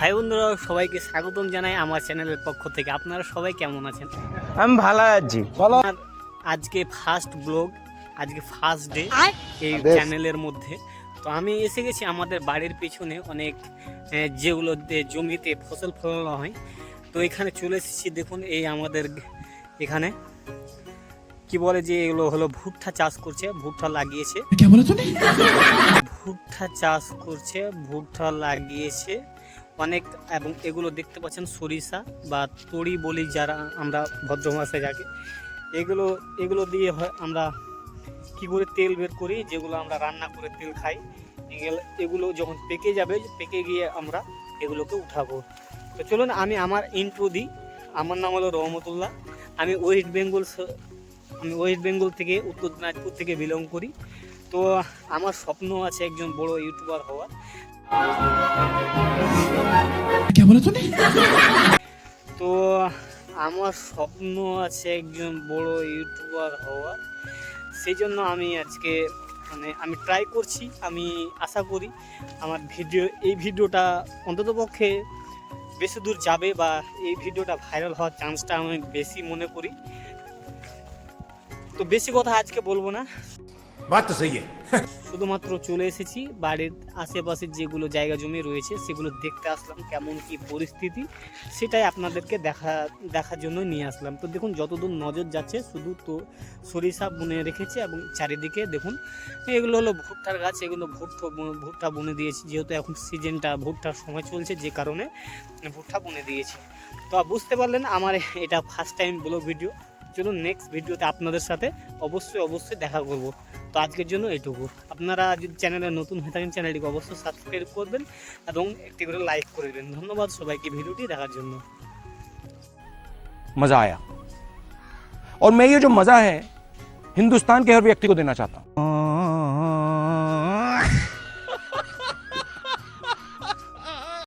High বন্ধুরা, সবাইকে স্বাগতম জানাই আমার চ্যানেলের পক্ষ থেকে। আপনারা সবাই কেমন আছেন? আমি ভালো আছি। আর আজকে ফার্স্ট ব্লগ, আজকে ফার্স্ট ডে এই চ্যানেলের মধ্যে। তো আমি এসে গেছি আমাদের বাড়ির পিছনে অনেক যেগুলো জমিতে ফসল ফলানো হয়, তো এখানে চলে এসেছি। দেখুন এই আমাদের এখানে কি বলে যে এগুলো হলো ভুট্টা চাষ করছে, ভুট্টা লাগিয়েছে। ভুট্টা চাষ করছে, ভুট্টা লাগিয়েছে অনেক। এবং এগুলো দেখতে পাচ্ছেন সরিষা বা তরি বলি যারা আমরা ভদ্র ভাষায় যাকে, এগুলো এগুলো দিয়ে হয় আমরা কি করে তেল বের করি, যেগুলো আমরা রান্না করে তেল খাই। এগুলো যখন পেকে যাবে, পেকে গিয়ে আমরা এগুলোকে উঠাবো। তো চলুন আমি আমার ইন্ট্রো দিই। আমার নাম হলো রহমতুল্লাহ। আমি ওয়েস্ট বেঙ্গল থেকে, উত্তর দিনাজপুর থেকে বিলং করি। তো আমার স্বপ্ন আছে একজন বড় ইউটিউবার হওয়ার। তো আমার স্বপ্ন আছে একজন বড় ইউটিউবার হওয়ার, সেই জন্য আমি আজকে আমি ট্রাই করছি। আমি আশা করি আমার এই ভিডিওটা অন্ততপক্ষে বেশি দূর যাবে, বা এই ভিডিওটা ভাইরাল হওয়ার চান্সটা আমি বেশি মনে করি। তো বেশি কথা আজকে বলবো না, শুধুমাত্র চলে এসেছি বাড়ির আশেপাশে যেগুলো জায়গা জমি রয়েছে সেগুলো দেখতে আসলাম, কেমন কি পরিস্থিতি সেটাই আপনাদেরকে দেখার জন্য নিয়ে আসলাম। তো দেখুন যতদূর নজর যাচ্ছে শুধু তো সরিষা বুনে রেখেছে, এবং চারিদিকে দেখুন এগুলো হলো ভুট্টার গাছ। এগুলো ভুট্টা বুনে দিয়েছি, যেহেতু এখন সিজনটা ভুট্টার সময় চলছে, যে কারণে ভুট্টা বুনে দিয়েছি। তো বুঝতে পারলেন আমার এটা ফার্স্ট টাইম ব্লগ ভিডিও। চলুন নেক্সট ভিডিওতে আপনাদের সাথে অবশ্যই দেখা করব। তো আজকের জন্য এইটুকু। আপনারা যদি চ্যানেলে নতুন হয়ে থাকেন চ্যানেলটিকে অবশ্যই সাবস্ক্রাইব করবেন এবং একটি করে লাইক করে দেবেন। ধন্যবাদ সবাইকে ভিডিওটি দেখার জন্য। मजा आया और मैं ये जो मजा है हिंदुस्तान के हर व्यक्ति को देना चाहता हूँ।